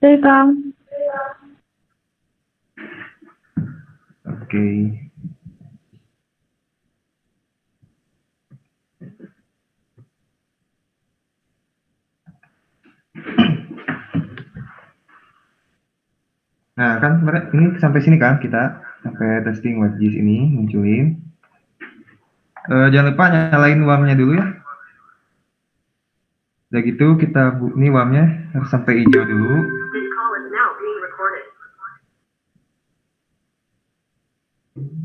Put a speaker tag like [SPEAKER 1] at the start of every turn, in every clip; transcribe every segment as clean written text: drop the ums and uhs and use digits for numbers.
[SPEAKER 1] Oke, Kang.
[SPEAKER 2] Oke. Nah, kan ini sampai sini kan kita sampai testing WebGIS ini munculin. Jangan lupa nyalain WAM-nya dulu ya. Udah gitu kita ini WAM-nya harus sampai hijau dulu.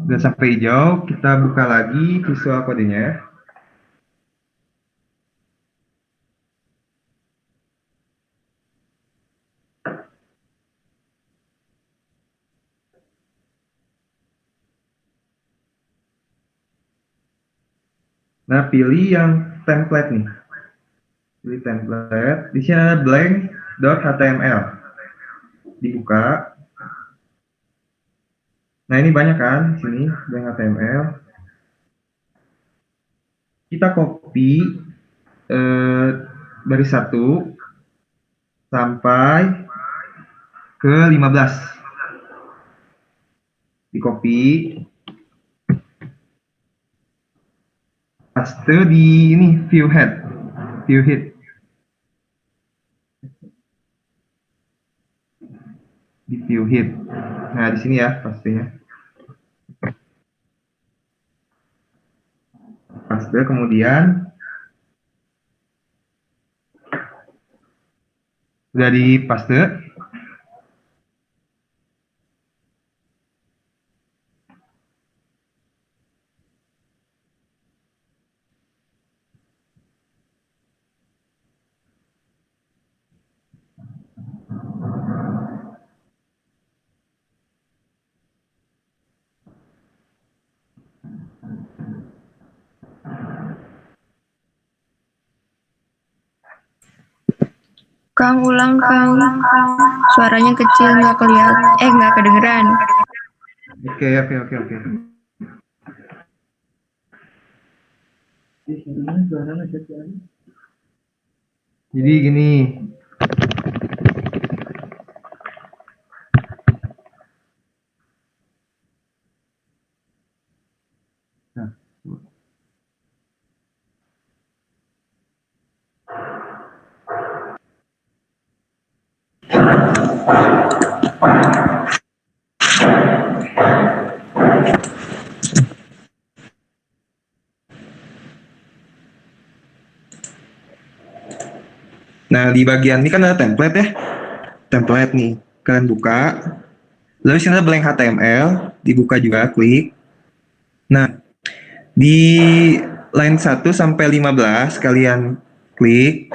[SPEAKER 2] Udah sampai hijau, kita buka lagi visual kodenya. Nah, pilih yang template nih. Pilih template. Di sini ada blank.html. Dibuka. Nah, ini banyak kan di sini blank HTML. Kita copy baris 1 sampai ke 15. Di copy, paste di ini view head. Di view head. Nah, di sini ya pastenya. Paste kemudian udah di paste.
[SPEAKER 1] Kang, ulang, Kang. Suaranya kecil, nggak kelihatan. Nggak kedengeran.
[SPEAKER 2] Oke. Jadi gini. Nah, Nah, di bagian ini kan ada template ya. Template nih. Kalian buka. Lalu sini ada blank HTML. Dibuka juga, klik. Nah, di line 1 sampai 15 kalian klik,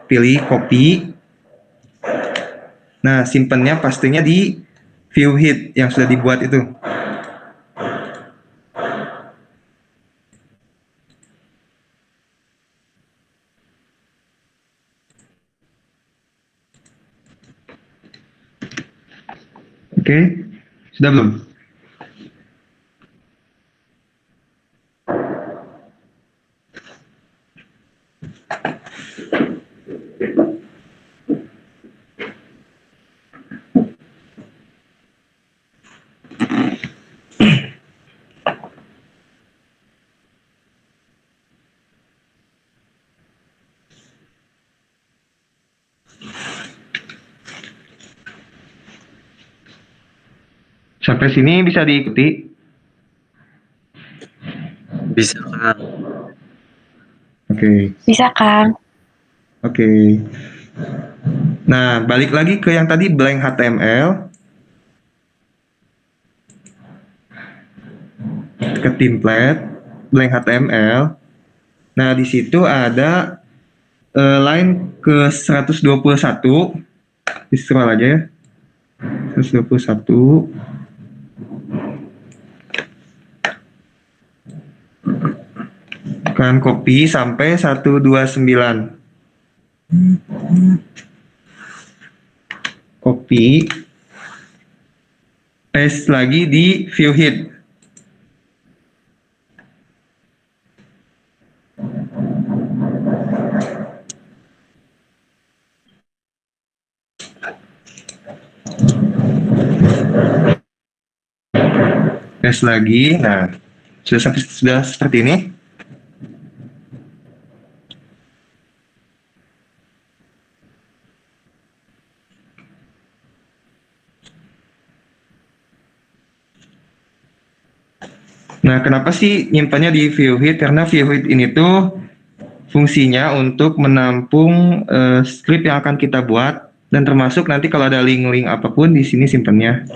[SPEAKER 2] pilih copy. Nah, simpennya pastinya di view head yang sudah dibuat itu. Oke, sudah belum? Sampai sini bisa diikuti?
[SPEAKER 3] Bisa, Kang.
[SPEAKER 2] Oke.
[SPEAKER 1] Bisa, Kang.
[SPEAKER 2] Oke. Nah, balik lagi ke yang tadi blank HTML. Ke template, blank HTML. Nah, di situ ada line ke 121. Di scroll aja ya. 121. Kalian copy sampai 129. Copy, paste lagi di view head. Tes lagi. Nah, sudah seperti ini. Nah, kenapa sih nyimpannya di ViewHit? Karena ViewHit ini tuh fungsinya untuk menampung script yang akan kita buat, dan termasuk nanti kalau ada link-link apapun di sini simpannya.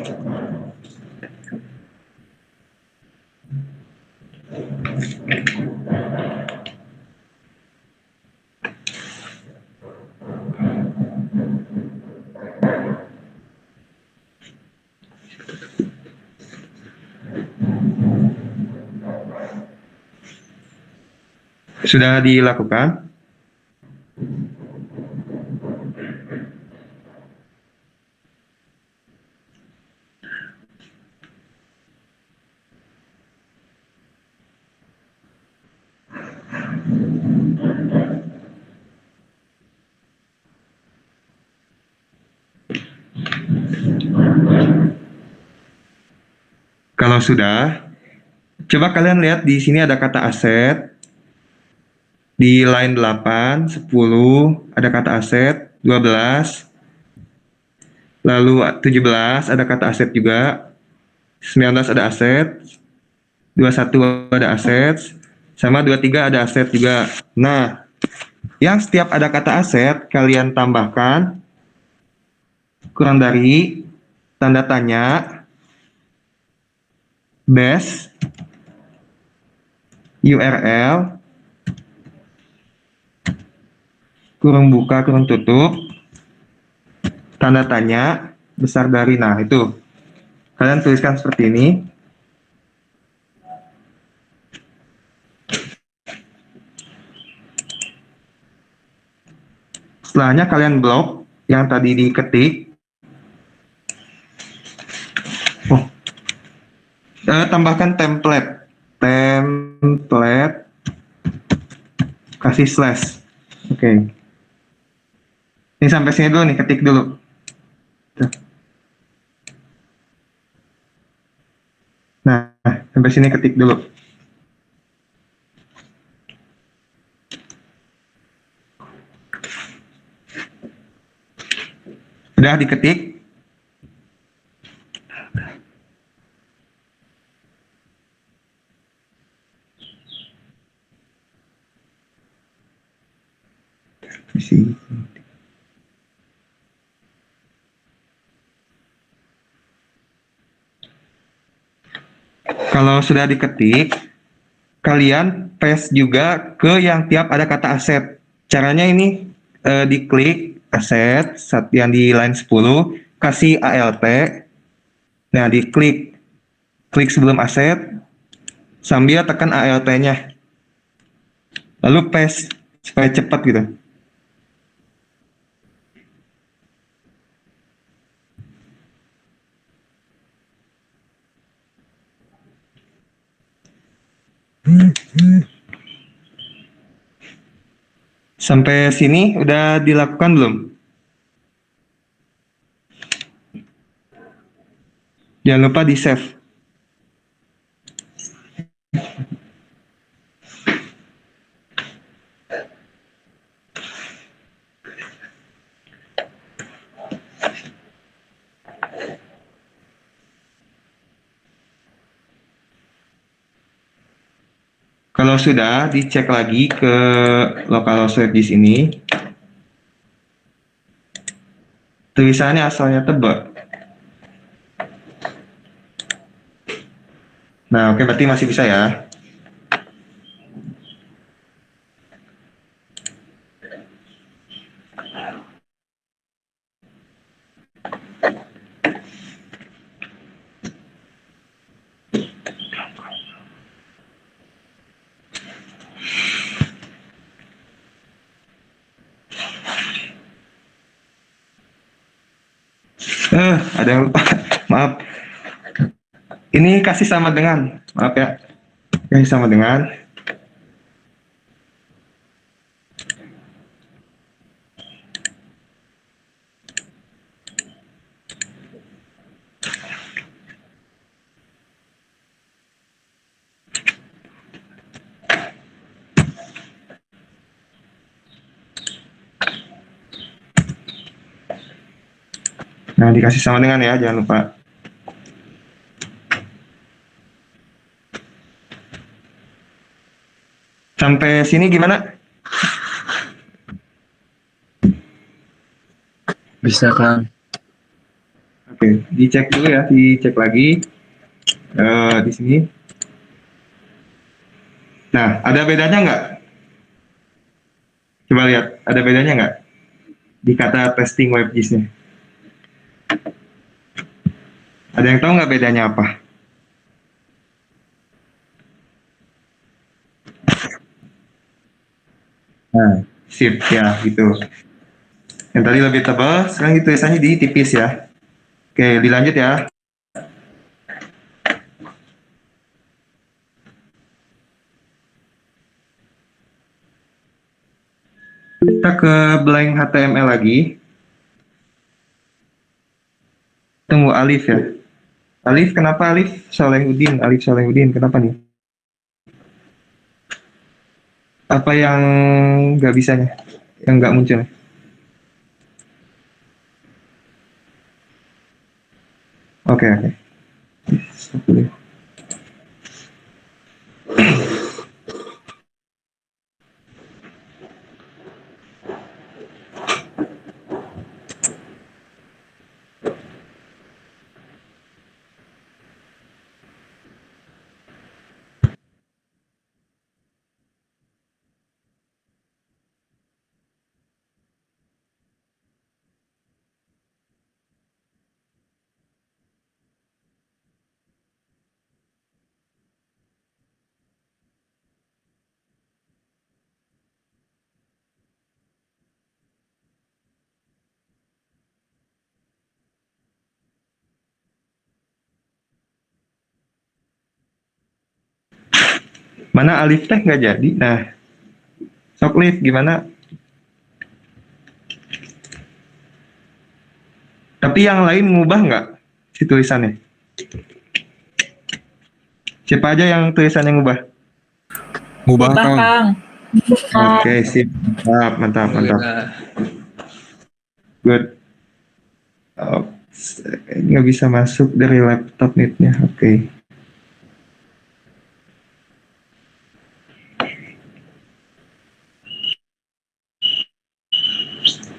[SPEAKER 2] Sudah dilakukan? Kalau sudah, coba kalian lihat di sini ada kata aset. Di line 8, 10 ada kata aset, 12. Lalu 17 ada kata aset juga. 19 ada aset. 21 ada aset. Sama 23 ada aset juga. Nah, yang setiap ada kata aset, kalian tambahkan kurang dari tanda tanya, base, URL, kurung buka, kurung tutup, tanda tanya, besar dari. Nah, itu. Kalian tuliskan seperti ini. Setelahnya kalian blok yang tadi diketik. Oh, tambahkan template. Template, kasih slash. Oke. Ini sampai sini dulu nih, ketik dulu. Nah, sampai sini ketik dulu. Udah diketik. Isi. Kalau sudah diketik, kalian paste juga ke yang tiap ada kata aset. Caranya ini diklik aset yang di line 10, kasih ALT. Nah, diklik sebelum aset sambil tekan ALT-nya. Lalu paste supaya cepat gitu. Sampai sini udah dilakukan belum? Jangan lupa di save. Kalau sudah, dicek lagi ke local di sini. Tulisannya asalnya tebal. Nah, oke, berarti masih bisa ya. Ada yang lupa. Maaf. Ini kasih sama dengan. Maaf ya. Kasih sama dengan. Nah, dikasih sama dengan ya, jangan lupa. Sampai sini gimana?
[SPEAKER 3] Bisa, Kang.
[SPEAKER 2] Oke, dicek dulu ya, dicek lagi di sini. Nah, ada bedanya nggak? Coba lihat, ada bedanya nggak di kata testing WebGIS-nya? Ada yang tahu nggak bedanya apa? Nah, sip ya, gitu. Yang tadi lebih tebal, sekarang itu tulisannya di tipis ya. Oke, dilanjut ya. Kita ke blank HTML lagi. Tunggu Alif ya. Alif, kenapa Alif Salehudin? Alif Salehudin, kenapa nih? Apa yang nggak bisanya? Yang nggak muncul? Oke, oke. Stop dulu ya. Mana Alif teh nggak jadi? Nah, sok Alif gimana? Tapi yang lain ngubah nggak si tulisannya? Siapa aja yang tulisannya ngubah?
[SPEAKER 3] Ngubah,
[SPEAKER 4] Ubah,
[SPEAKER 3] Kang.
[SPEAKER 4] Kang.
[SPEAKER 2] Oke, sip. Mantap, mantap, mantap. Good. Oh, nggak bisa masuk dari laptop netnya. Oke.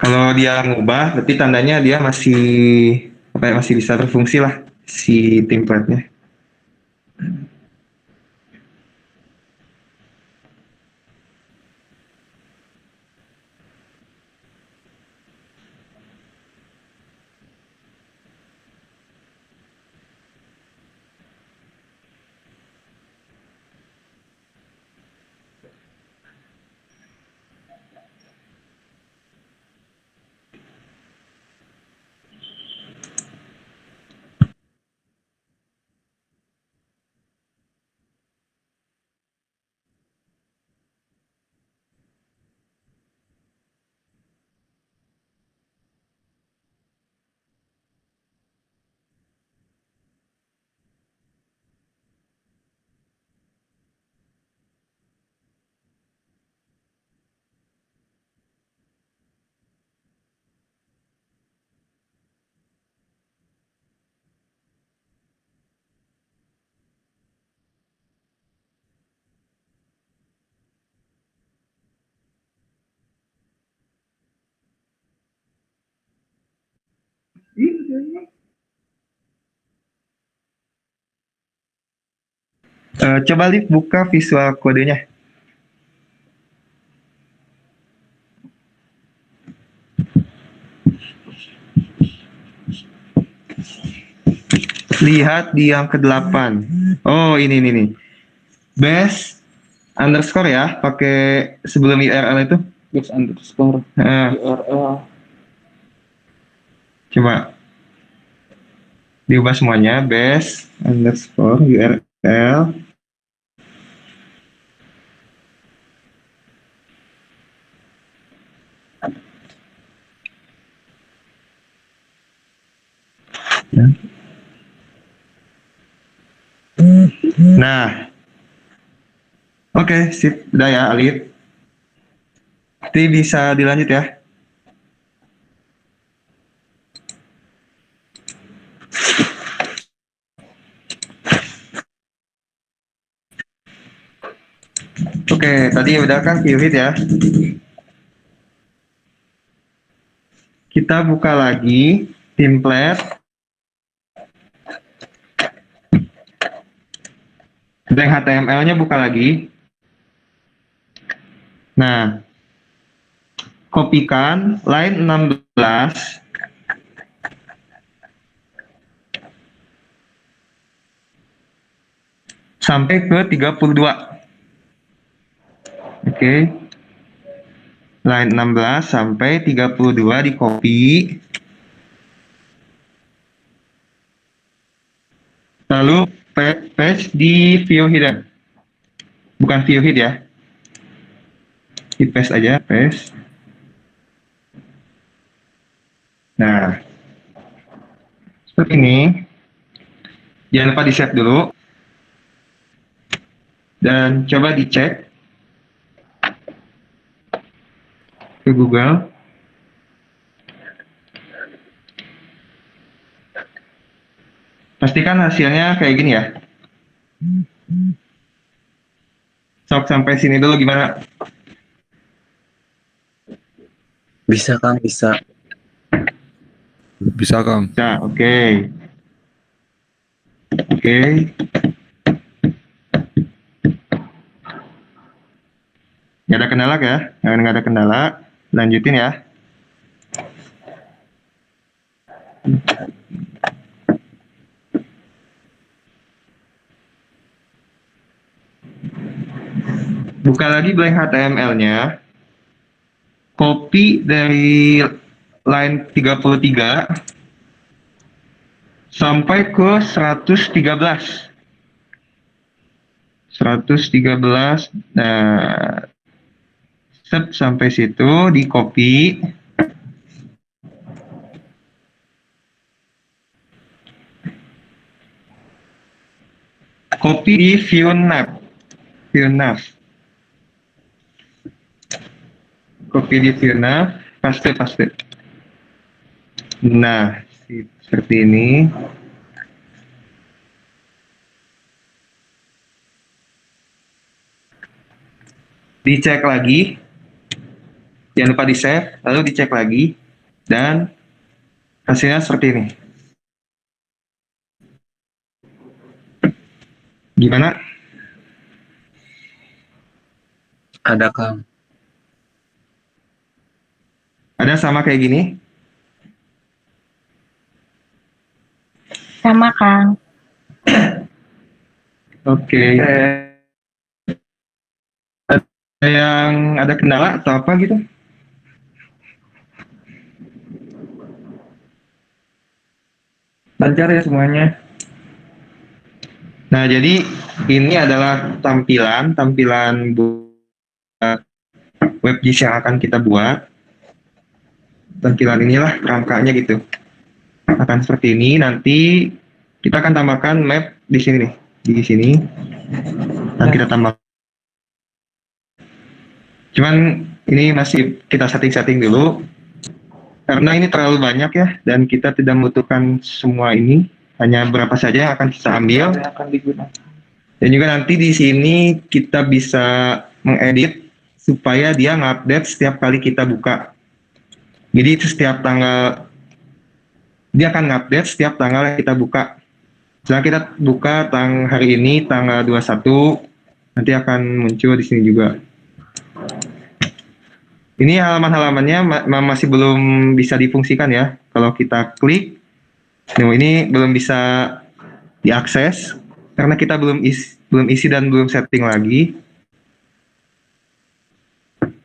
[SPEAKER 2] Kalau dia ngubah, berarti tandanya dia masih apa ya, masih bisa berfungsi lah si template-nya. Coba Liv buka visual kodenya. Lihat di yang ke-8. Oh, ini nih. Base underscore ya, pakai sebelum URL itu.
[SPEAKER 3] Base underscore
[SPEAKER 2] Nah,
[SPEAKER 3] URL.
[SPEAKER 2] coba diubah semuanya, base underscore URL. Nah, oke, sip, udah ya, Alif. Nanti bisa dilanjut ya. Oke, tadi udah kan view hit ya. Kita buka lagi template. Blank HTML-nya buka lagi. Nah, kopikan line 16 sampai ke 32. Oke. Line 16 sampai 32 di copy. Lalu paste di view hidden. Bukan view hid ya. Di paste aja, paste. Nah, seperti ini. Jangan lupa di save dulu. Dan coba dicek ke Google. Pastikan hasilnya kayak gini ya. Sok sampai sini dulu gimana?
[SPEAKER 3] Bisa Kang, bisa.
[SPEAKER 4] Bisa, Kang.
[SPEAKER 2] Nah, oke. Oke. Nggak ada kendala ya? Nggak ada kendala. Lanjutin ya. Buka lagi blank HTML-nya. Copy dari line 33 sampai ke 113. 113. Nah, sampai situ di copy. Copy di view nav. Copy di view nav, paste. Nah, seperti ini. Dicek lagi. Jangan lupa di save, lalu dicek lagi. Dan hasilnya seperti ini. Gimana?
[SPEAKER 3] Ada Kang.
[SPEAKER 2] Ada sama kayak gini?
[SPEAKER 1] Sama, Kang.
[SPEAKER 2] Oke. Ada yang ada kendala atau apa gitu? Lancar ya semuanya. Nah, jadi ini adalah tampilan WebGIS yang akan kita buat. Tampilan inilah kerangkanya gitu. Akan seperti ini. Nanti kita akan tambahkan map di sini nih, di sini. Dan kita tambah. Cuman ini masih kita setting dulu. Karena ini terlalu banyak ya, dan kita tidak membutuhkan semua ini. Hanya berapa saja yang akan kita ambil. Dan juga nanti di sini kita bisa mengedit supaya dia ngupdate setiap kali kita buka. Jadi itu setiap tanggal, dia akan ngupdate setiap tanggal yang kita buka. Setelah kita buka hari ini tanggal 21, nanti akan muncul di sini juga. Ini halaman-halamannya masih belum bisa difungsikan ya. Kalau kita klik, ini belum bisa diakses karena kita belum isi dan belum setting lagi.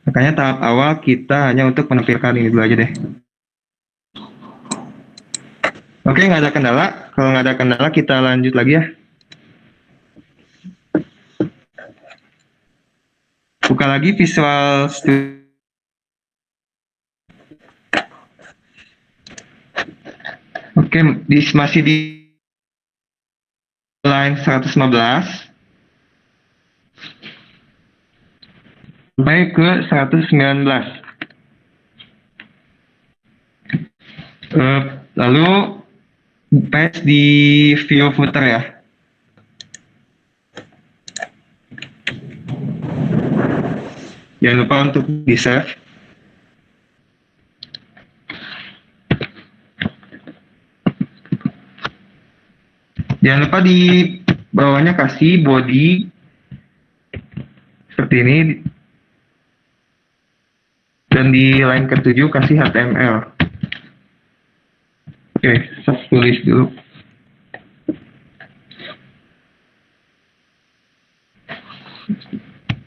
[SPEAKER 2] Makanya tahap awal kita hanya untuk menampilkan ini dulu aja deh. Oke, nggak ada kendala. Kalau nggak ada kendala, kita lanjut lagi ya. Buka lagi Visual Studio. Oke, masih di line 115 sampai ke 119. Lalu paste di view footer ya. Jangan lupa untuk di-save. Jangan lupa di bawahnya kasih body seperti ini, dan di line ke-7 kasih HTML. Oke, saya tulis dulu.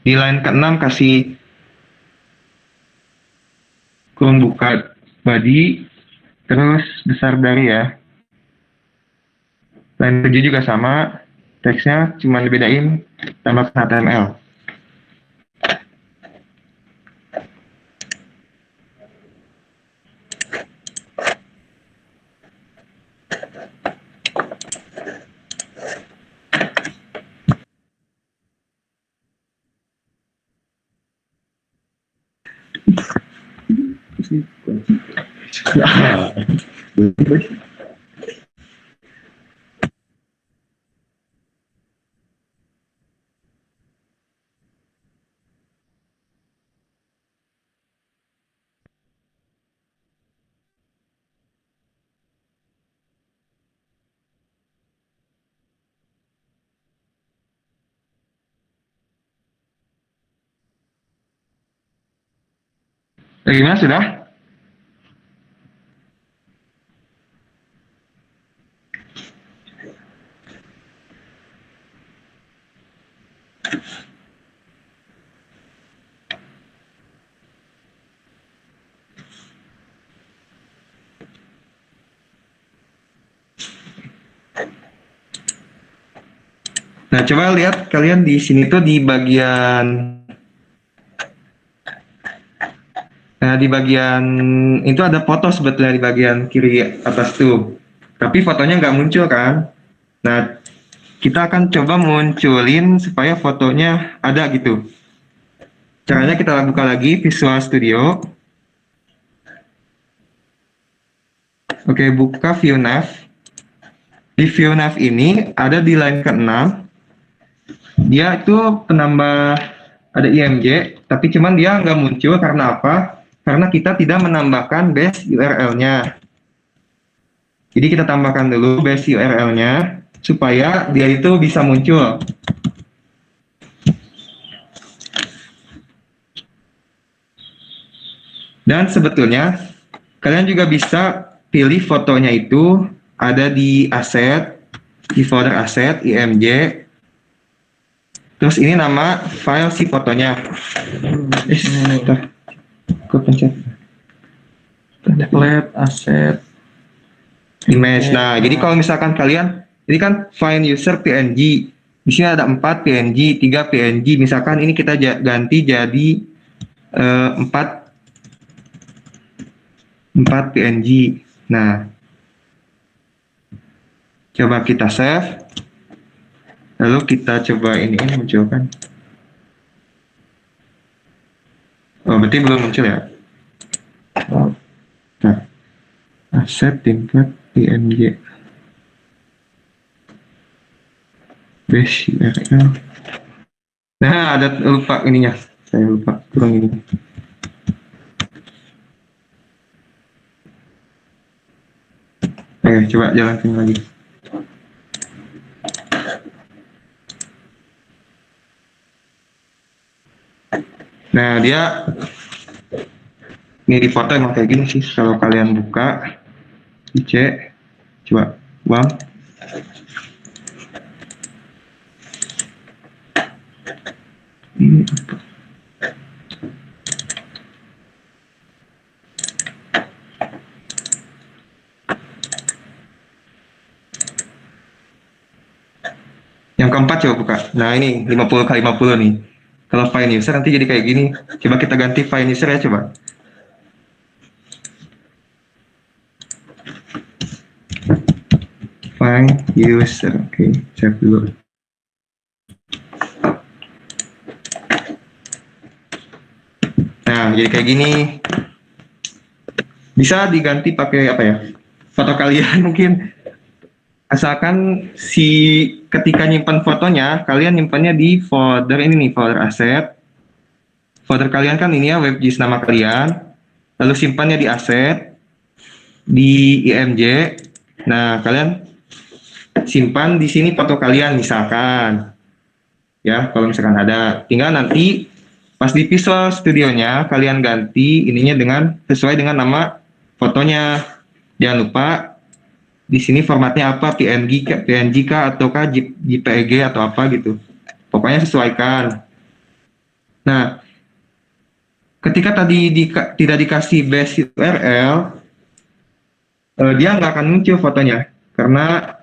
[SPEAKER 2] Di line ke-6 kasih kurung buka body, terus besar dari ya. Line ke-7 juga sama, teksnya cuma dibedain tambah HTML. Bagaimana sudah? Nah, coba lihat kalian di sini tuh di bagian itu ada foto sebetulnya di bagian kiri atas tuh. Tapi fotonya nggak muncul kan? Nah, kita akan coba munculin supaya fotonya ada gitu. Caranya kita buka lagi Visual Studio. Oke, buka View Nav. Di View Nav ini ada di line ke-6. Dia itu penambah ada IMG, tapi cuman dia nggak muncul karena apa? Karena kita tidak menambahkan base URL-nya. Jadi kita tambahkan dulu base URL-nya supaya dia itu bisa muncul. Dan sebetulnya kalian juga bisa pilih fotonya itu ada di aset, di folder aset, IMG. Terus ini nama file si fotonya. Gue pencet.
[SPEAKER 4] Template, aset,
[SPEAKER 2] Image. Nah, jadi kalau misalkan kalian, ini kan find user PNG. Di sini ada 4 PNG, 3 PNG. Misalkan ini kita ganti jadi 4 PNG. Nah, coba kita save. Lalu kita coba ini munculkan. Oh, berarti belum muncul ya? Nah, aset template PNG. Base URL. Nah, ada lupa ininya. Saya lupa kurang ini. Oke, coba jalankan lagi. Nah, dia ini di foto emang kayak gini sih. Kalau kalian buka, dicek, coba, bang. Ini apa? Yang keempat coba buka. Nah, ini 50 kali 50 nih. Kalau find user nanti jadi kayak gini. Coba kita ganti find user ya, coba. Find user. Oke, save dulu. Nah, jadi kayak gini. Bisa diganti pakai apa ya? Foto kalian mungkin. Asalkan ketika nyimpan fotonya, kalian nyimpannya di folder ini nih, folder aset, folder kalian kan ini ya, WebGIS nama kalian, lalu simpannya di aset, di IMG. Nah, kalian simpan di sini foto kalian misalkan, ya kalau misalkan ada. Tinggal nanti pas di Visual Studio-nya kalian ganti ininya dengan sesuai dengan nama fotonya. Jangan lupa di sini formatnya apa, PNG kah ataukah JPEG atau apa gitu. Pokoknya sesuaikan. Nah, ketika tadi tidak dikasih base URL, dia nggak akan muncul fotonya karena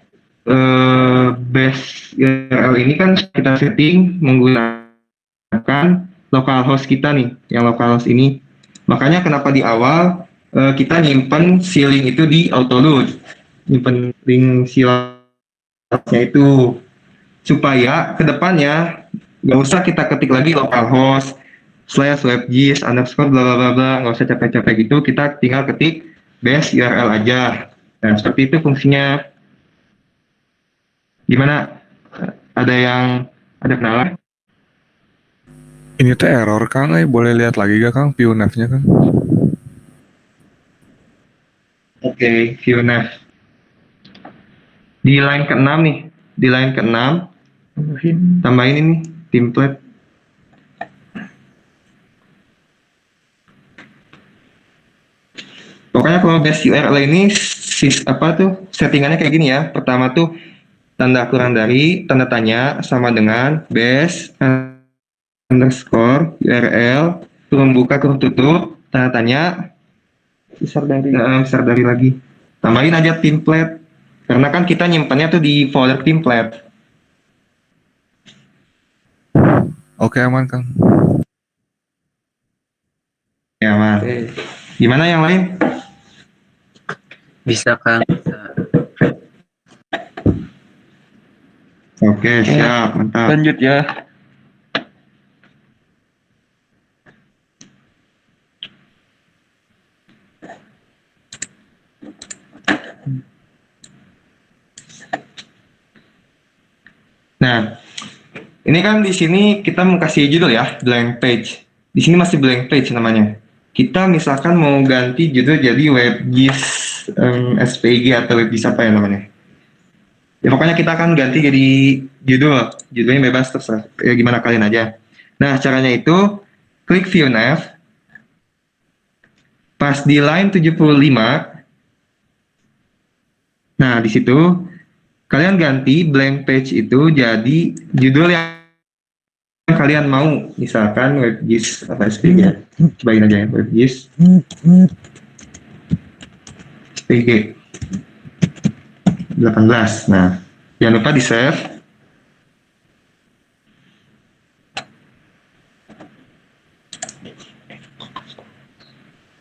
[SPEAKER 2] base URL ini kan kita setting menggunakan localhost kita nih, yang localhost ini. Makanya kenapa di awal kita nyimpen si link itu di autoload, nyimpen link si link itu supaya kedepannya nggak usah kita ketik lagi localhost /webgis underscore bla bla bla bla, nggak usah capek-capek gitu, kita tinggal ketik base URL aja. Nah, seperti itu fungsinya. Gimana? Ada kenalan?
[SPEAKER 4] Ini teh error Kang, boleh lihat lagi gak Kang view nav-nya Kang?
[SPEAKER 2] Oke, view nav. Di line ke-6 nih, di line ke-6 tambahin ini template. Pokoknya kalau base URL ini settingannya kayak gini ya. Pertama tuh tanda kurang dari, tanda tanya sama dengan base underscore URL kurung buka kurung tutup tanda tanya besar dari lagi, tambahin aja template karena kan kita nyimpannya tuh di folder template.
[SPEAKER 4] Oke aman Kang.
[SPEAKER 2] Ya aman. Gimana yang lain?
[SPEAKER 3] Bisa Kang, bisa.
[SPEAKER 2] Oke, siap, mantap.
[SPEAKER 5] Lanjut ya.
[SPEAKER 2] Nah, ini kan di sini kita mau kasih judul ya, blank page. Di sini masih blank page namanya. Kita misalkan mau ganti judul jadi WebGIS SPG atau WebGIS apa ya namanya. Ya pokoknya kita akan ganti jadi judulnya bebas terserah. Ya gimana kalian aja. Nah, caranya itu klik View Nav. Pas di line 75. Nah, di situ kalian ganti blank page itu jadi judul yang kalian mau, misalkan WebGIS atau SPG. Cobain aja ya, WebGIS SPG 18. Nah, jangan lupa di save.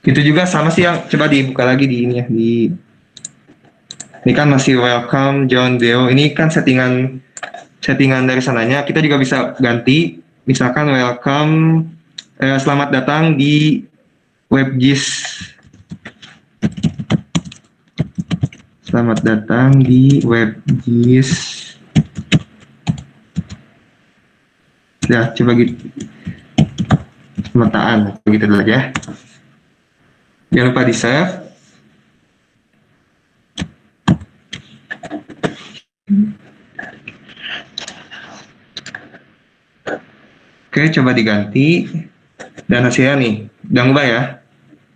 [SPEAKER 2] Itu juga sama sih, yang coba dibuka lagi di ini ya, ini kan masih welcome John Deo. Ini kan settingan dari sananya. Kita juga bisa ganti, misalkan welcome, selamat datang di WebGIS. Selamat datang di WebGIS. Ya, coba gitu. Pemetaan, begitu dulu ya. Jangan lupa di save. Oke, coba diganti. Dan hasilnya nih, udah ngubah ya.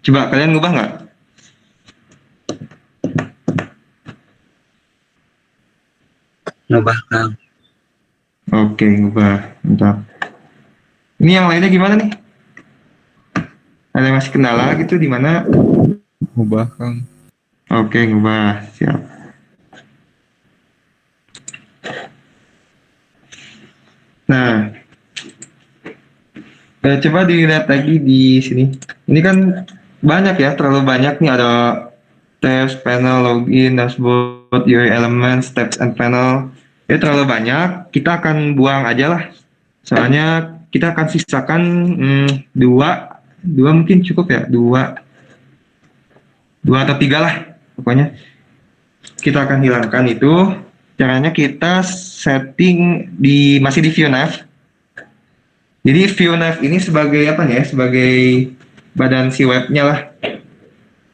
[SPEAKER 2] Coba kalian ngubah nggak?
[SPEAKER 3] Ngubah Kang.
[SPEAKER 2] Oke, ngubah. Mantap. Ini yang lainnya gimana nih? Ada yang masih kendala gitu di mana?
[SPEAKER 4] Ubah Kang.
[SPEAKER 2] Oke, ngubah. Siap. Nah, coba dilihat lagi di sini. Ini kan banyak ya, terlalu banyak nih. Ada tabs, panel, login, dashboard, UI elements, tabs and panel. Ya terlalu banyak. Kita akan buang aja lah. Soalnya kita akan sisakan dua mungkin cukup ya, dua atau tiga lah. Pokoknya kita akan hilangkan itu. Caranya kita setting masih di view nav. Jadi ViewNav ini sebagai apa ya? Sebagai badan si webnya lah.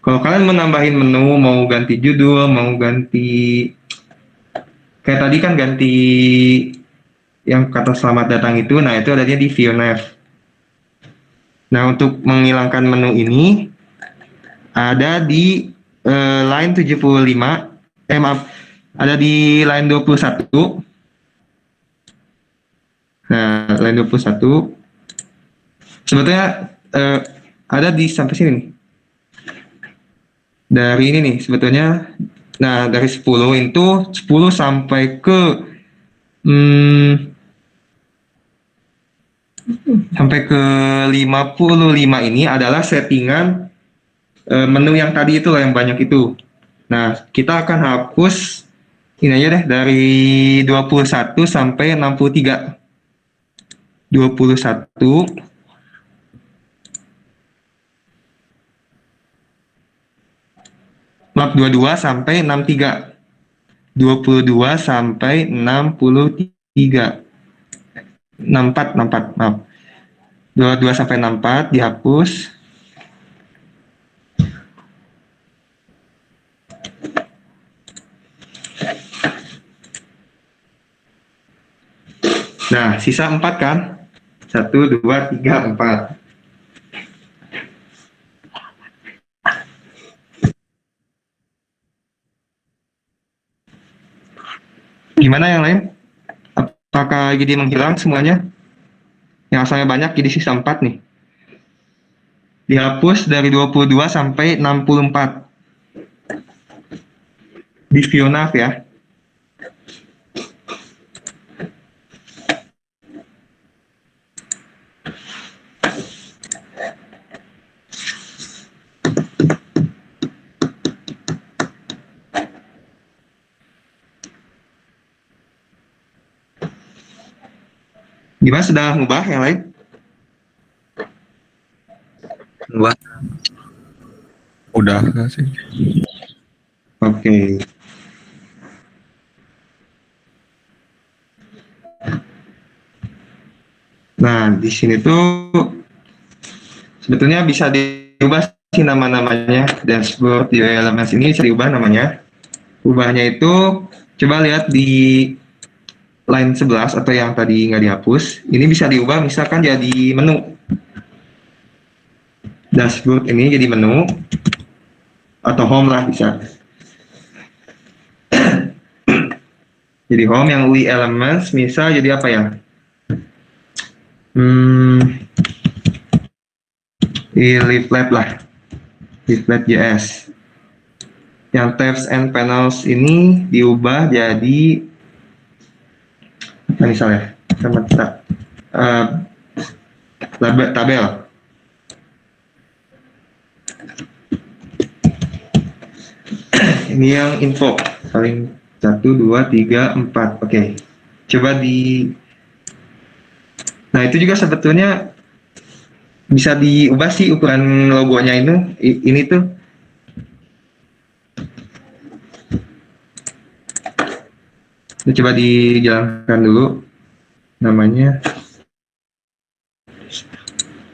[SPEAKER 2] Kalau kalian mau nambahin menu, mau ganti judul, mau ganti kayak tadi kan ganti yang kata selamat datang itu, nah itu adanya di ViewNav. Nah untuk menghilangkan menu ini ada di line 75, maaf, ada di line 21. Nah, line 21 sebetulnya ada di sampai sini nih. Dari ini nih sebetulnya. Nah, dari 10 itu 10 sampai ke sampai ke 55 ini adalah settingan menu yang tadi itu yang banyak itu. Nah, kita akan hapus ini aja deh dari 21 sampai 63. 21 maaf 22 sampai 63. 22 sampai 63. 64 maaf. 22 sampai 64 dihapus. Nah, sisa 4 kan? 1, 2, 3, 4. Gimana yang lain? Apakah jadi menghilang semuanya? Yang asalnya banyak jadi sisa 4 nih. Dihapus dari 22 sampai 64. Di ViewNav ya. Gimana sudah ngubah yang lain?
[SPEAKER 3] Ngubah.
[SPEAKER 4] Udah nggak sih?
[SPEAKER 2] Oke. Nah, di sini tuh sebetulnya bisa diubah sih nama-namanya. Dashboard di LMS ini bisa diubah namanya. Ubahnya itu coba lihat di line 11 atau yang tadi nggak dihapus. Ini bisa diubah misalkan jadi menu. Dashboard ini jadi menu atau home lah bisa. Jadi home yang UI Elements misal jadi apa ya? Leaflet lah. Leaflet JS. Yang tabs and panels ini diubah jadi apa misalnya? Sama tabel. Ini yang info paling 1, 2, 3, 4. Oke. Coba di. Nah, itu juga sebetulnya bisa diubah sih ukuran logonya ini tuh. Coba dijalankan dulu. Namanya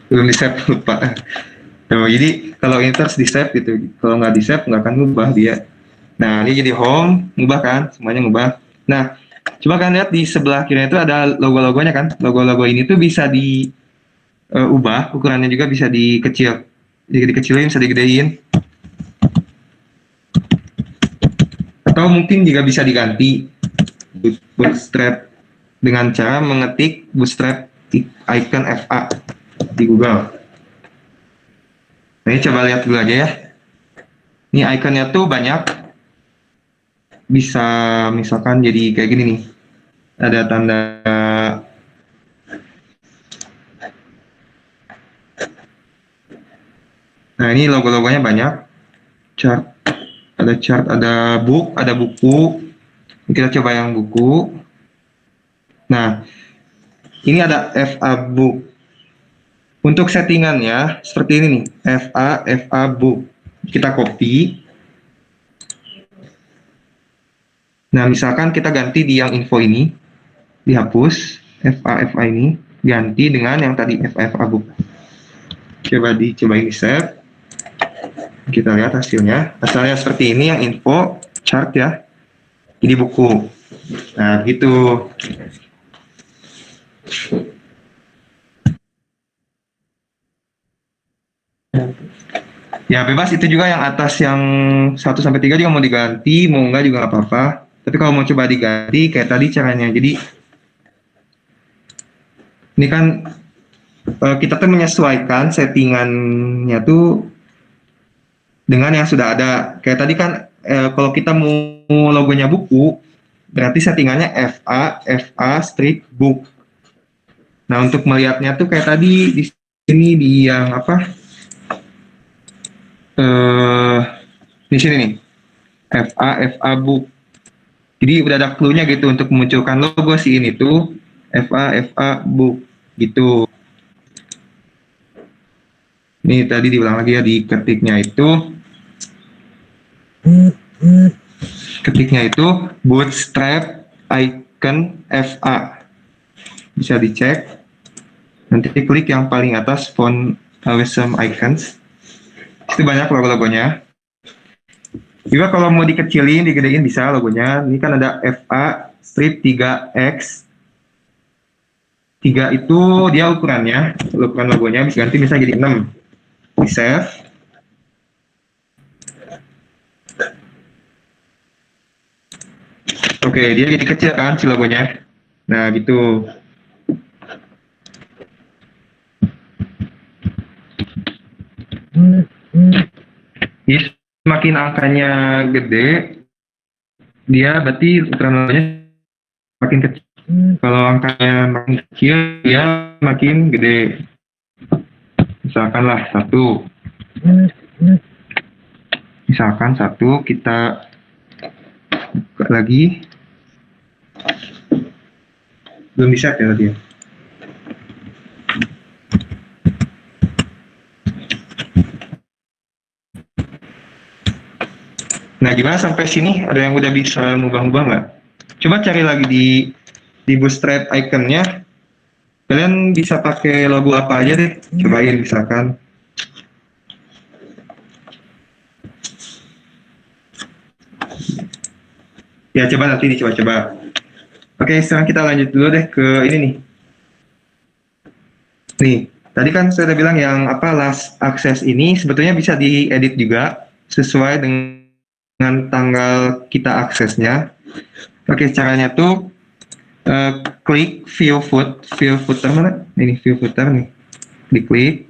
[SPEAKER 2] belum di save, lupa. Nah, jadi kalau ini terus di save gitu. Kalau nggak di save nggak akan ngubah dia. Nah, ini jadi home, ngubah kan? Semuanya ngubah. Nah, coba kan lihat di sebelah kiri itu ada logo-logonya kan? Logo-logo ini tuh bisa diubah, ukurannya juga bisa dikecil. Jadi dikecilin, bisa digedein. Atau mungkin juga bisa diganti Bootstrap dengan cara mengetik Bootstrap icon FA di Google. Nah, ini coba lihat dulu aja ya. Ini ikonnya tuh banyak. Bisa misalkan jadi kayak gini nih. Ada tanda nah ini logo-logonya banyak. Chart, ada book, ada buku. Kita coba yang buku. Nah, ini ada FA book. Untuk settingannya seperti ini nih, FA book. Kita copy. Nah, misalkan kita ganti di yang info ini, dihapus FA ini. ganti dengan yang tadi FFA book. Cobain di save. Kita lihat hasilnya. Hasilnya seperti ini, yang info chart ya. Ini buku. Nah, gitu. Ya bebas, itu juga yang atas yang 1 sampai 3 juga mau diganti, mau enggak juga nggak apa-apa. Tapi kalau mau coba diganti kayak tadi caranya. Jadi ini kan kita tuh menyesuaikan settingannya tuh dengan yang sudah ada. Kayak tadi kan kalau kita mau logonya buku, berarti settingannya FA strip book. Nah, untuk melihatnya tuh kayak tadi di sini di yang apa? Di sini nih. FA book. Jadi udah ada clue-nya gitu untuk memunculkan logo si ini tuh FA book gitu. Ini tadi diulang lagi ya, ketiknya itu bootstrap icon FA. Bisa dicek. Nanti klik yang paling atas font awesome icons. Itu banyak logo-logonya. Juga kalau mau dikecilin, digedein bisa logonya. Ini kan ada FA strip 3X. 3 itu dia ukuran logonya bisa ganti bisa jadi 6. Di save. Oke, dia jadi kecil kan si logonya. Nah, gitu. Jadi semakin angkanya gede, dia berarti ukuran logonya makin kecil. Kalau angkanya makin kecil, dia makin gede. Misalkanlah 1. Misalkan 1, kita buka lagi. Belum bisa ya tadi ya. Nah, gimana sampai sini? Ada yang udah bisa ngubah-ngubah nggak? Coba cari lagi di bootstrap iconnya. Kalian bisa pakai logo apa aja deh. Cobain misalkan. Ya, coba nanti dicoba-coba. Oke, sekarang kita lanjut dulu deh ke ini nih. Nih, tadi kan saya udah bilang yang last access ini sebetulnya bisa diedit juga sesuai dengan tanggal kita aksesnya. Oke, caranya tuh klik view footer mana? Ini view footer nih. Diklik.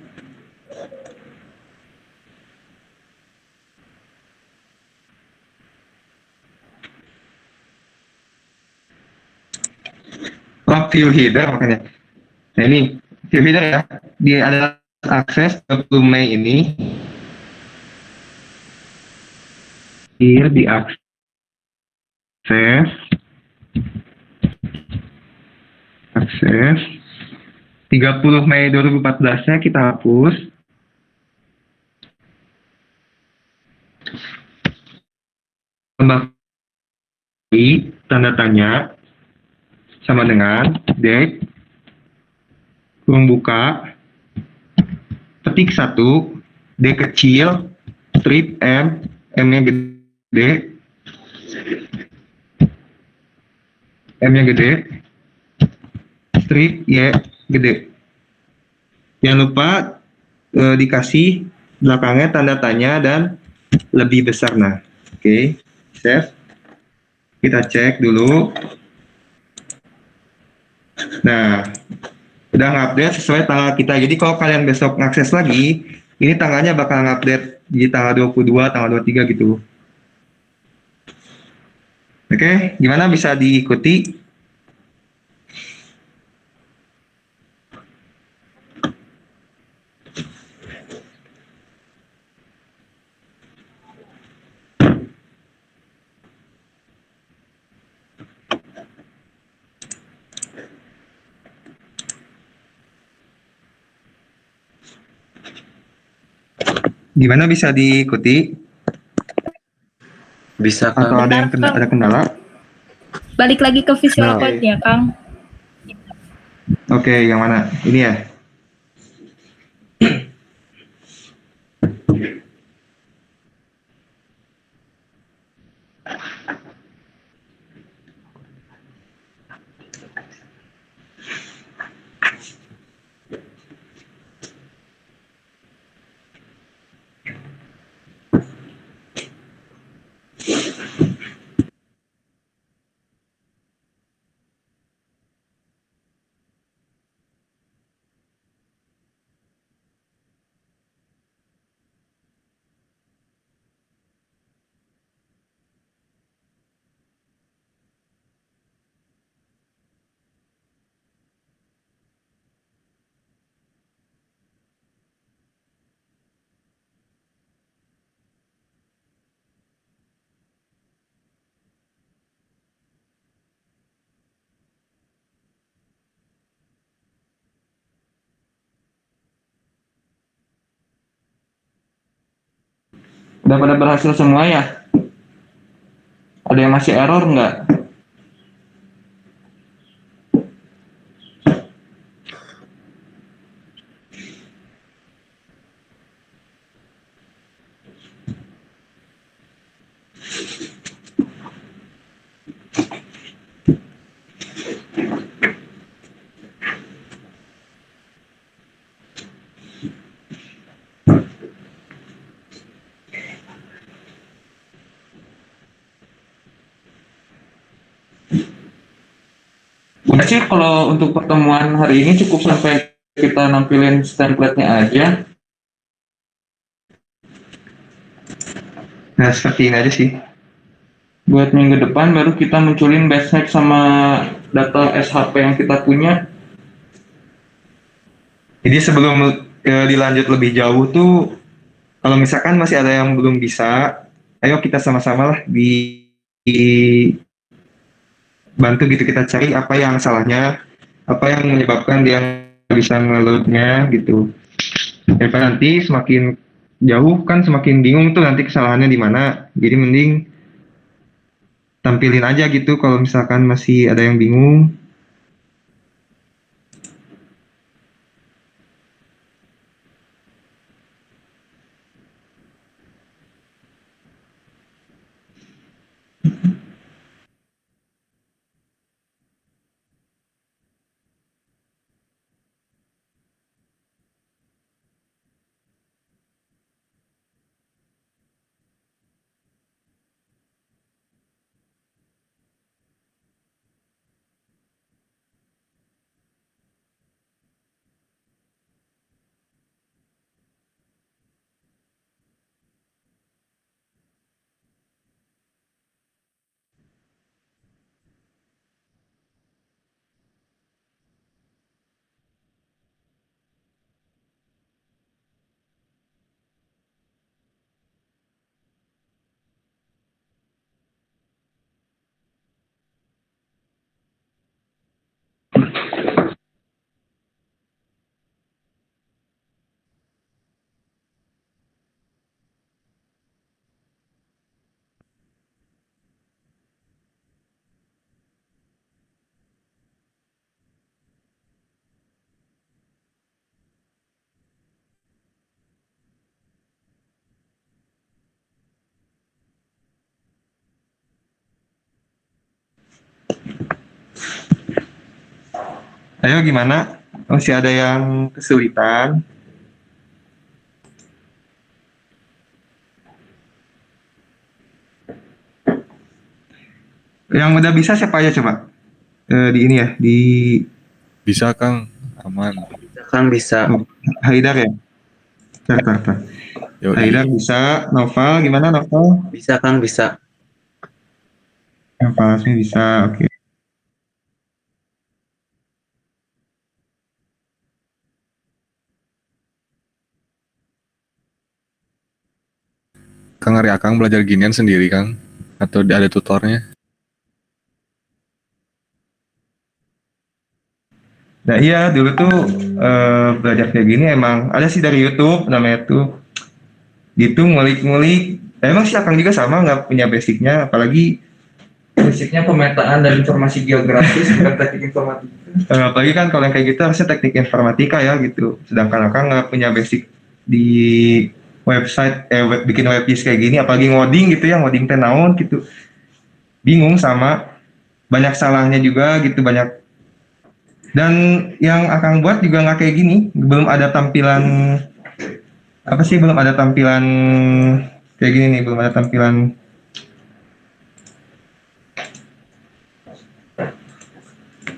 [SPEAKER 2] View header makanya. Nah, ini view header ya. Dia ada akses 20 Mei ini. Here diakses 30 Mei 2014-nya kita hapus. Tambah tanda tanya sama dengan date, kurung buka, ketik 1, D kecil, strip M, M-nya gede, M-nya gede, strip Y gede. Jangan lupa dikasih belakangnya tanda tanya dan lebih besar. Nah, oke, save. Kita cek dulu. Nah, udah ngupdate sesuai tanggal kita. Jadi kalau kalian besok ngakses lagi, ini tanggalnya bakal ngupdate di tanggal 22, tanggal 23 gitu. Oke, gimana, bisa diikuti? Gimana, bisa diikuti?
[SPEAKER 3] Bisa
[SPEAKER 2] Atau
[SPEAKER 3] Kang.
[SPEAKER 2] ada yang ada kendala?
[SPEAKER 5] Balik lagi ke visual
[SPEAKER 2] Nah,
[SPEAKER 5] code ya, Kang.
[SPEAKER 2] Oke, yang mana? Ini ya. Udah pada berhasil semua ya? Ada yang masih error nggak? Udah sih, kalau untuk pertemuan hari ini cukup sampai kita nampilin template-nya aja. Nah, seperti ini aja sih. Buat minggu depan baru kita munculin base sama data SHP yang kita punya. Jadi sebelum dilanjut lebih jauh tuh, kalau misalkan masih ada yang belum bisa, ayo kita sama-sama lah bantu gitu, kita cari apa yang salahnya, apa yang menyebabkan dia bisa ngeloadnya gitu. Daripada nanti semakin jauh kan semakin bingung tuh nanti kesalahannya di mana. Jadi mending tampilin aja gitu kalau misalkan masih ada yang bingung. Ayo gimana? Masih ada yang kesulitan? Yang udah bisa siapa aja coba? Di ini ya, di
[SPEAKER 4] Bisa Kang, aman.
[SPEAKER 3] Kang bisa.
[SPEAKER 2] Haidar ya? Tar.
[SPEAKER 4] Yoi.
[SPEAKER 2] Haidar bisa, Noval gimana Noval?
[SPEAKER 3] Bisa Kang bisa.
[SPEAKER 2] Noval sih bisa, oke.
[SPEAKER 4] Kang hari Akang belajar ginian sendiri Kang? Atau ada tutornya?
[SPEAKER 2] Nah iya dulu tuh belajar kayak gini emang ada sih dari YouTube namanya tuh, gitu ngulik-ngulik. Emang sih Akang juga sama nggak punya basicnya, apalagi
[SPEAKER 3] Basicnya pemetaan dan informasi geografis bukan teknik informatika.
[SPEAKER 2] Apalagi kan kalau yang kayak gitu harusnya teknik informatika ya gitu. Sedangkan akang nggak punya basic di website, bikin webpage kayak gini, apalagi ngoding gitu ya, ngoding teh naon gitu. Bingung sama banyak salahnya juga gitu, banyak. Dan yang akang buat juga nggak kayak gini, belum ada tampilan apa sih, belum ada tampilan kayak gini nih, belum ada tampilan.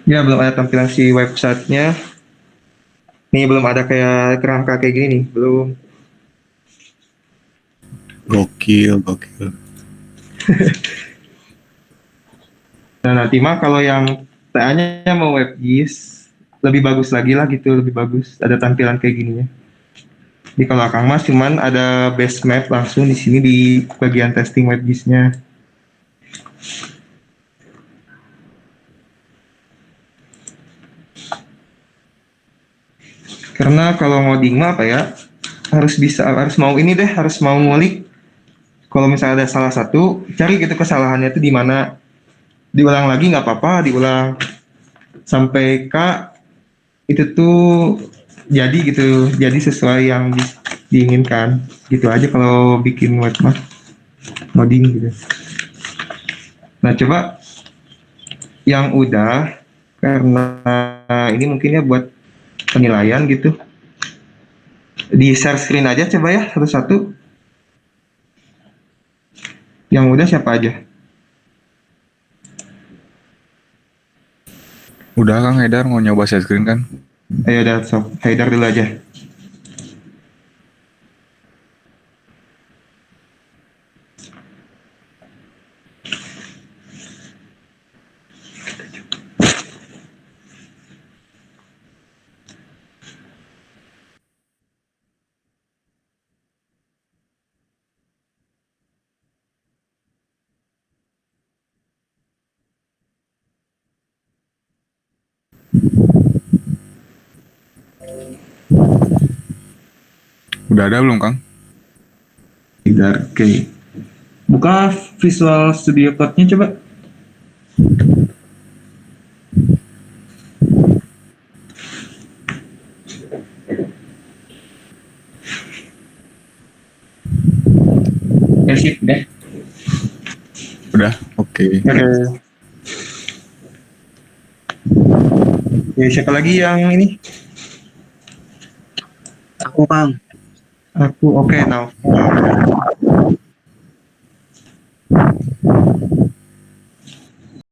[SPEAKER 2] Ya, belum ada tampilan si websitenya. Nih belum ada kayak kerangka kayak gini nih, belum.
[SPEAKER 4] Gokil, gokil.
[SPEAKER 2] Nah nanti mah kalau yang TA-nya mau WebGIS lebih bagus lagi lah gitu, lebih bagus. Ada tampilan kayak gininya. Jadi kalau Akang Mas cuman ada base map langsung di sini di bagian testing WebGIS-nya. Karena kalau ngoding mah apa ya, harus mau ini deh, harus mau ngulik. Kalau misalnya ada salah satu, cari gitu kesalahannya itu di mana. Diulang lagi nggak apa-apa, diulang sampai K itu tuh jadi gitu, jadi sesuai yang diinginkan. Gitu aja kalau bikin web mah, ngoding gitu. Nah coba yang udah, karena ini mungkin ya buat penilaian gitu. Di share screen aja coba ya satu-satu. Yang udah siapa aja?
[SPEAKER 4] Udah Kang Haidar mau nyoba share screen kan?
[SPEAKER 2] Ayo udah, sok Haidar dulu aja.
[SPEAKER 4] Udah ada belum Kang?
[SPEAKER 2] Haidar, oke. Buka Visual Studio Code-nya coba.
[SPEAKER 3] Ya sip deh.
[SPEAKER 4] Udah, oke.
[SPEAKER 2] Oke, siapa lagi yang ini?
[SPEAKER 3] Aku Kang.
[SPEAKER 2] Aku, oke, now.